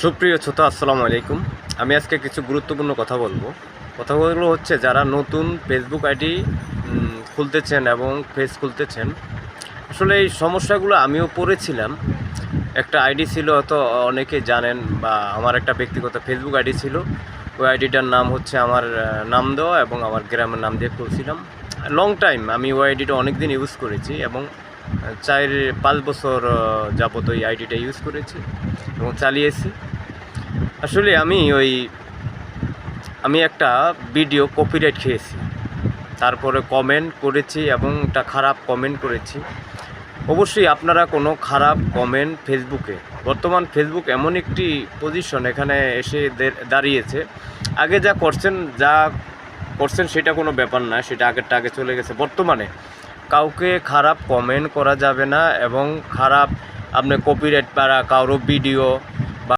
সুপ্রিয় শ্রোতা, আসসালামু আলাইকুম। আমি আজকে কিছু গুরুত্বপূর্ণ কথাগুলো হচ্ছে যারা নতুন ফেসবুক আইডি খুলতেছেন এবং পেজ খুলতেছেন। আসলে এই সমস্যাগুলো আমিও পড়েছিলাম। একটা আইডি ছিল, হয়তো অনেকে জানেন, বা আমার একটা ব্যক্তিগত ফেসবুক আইডি ছিল। ওই আইডিটার নাম হচ্ছে আমার নাম দেওয়া এবং আমার গ্রামের নাম দিয়ে খুলছিলাম। লং টাইম আমি ওই আইডিটা অনেক দিন ইউজ করেছি এবং 4-5 বছর যাবত ওই আইডিটা ইউজ করেছি এবং চালিয়েছি। আসলে আমি একটা ভিডিও কপিরাইট খেয়েছি, তারপরে কমেন্ট করেছি এবং একটা খারাপ কমেন্ট করেছি। অবশ্যই আপনারা কোনো খারাপ কমেন্ট ফেসবুকে, বর্তমান ফেসবুক এমন একটি পজিশন এখানে এসে দাঁড়িয়েছে, আগে যা করছেন সেটা কোনো ব্যাপার না, সেটা আগেরটা আগে চলে গেছে। বর্তমানে কাউকে খারাপ কমেন্ট করা যাবে না এবং খারাপ আপনি কপিরাইট পারা কারো ভিডিও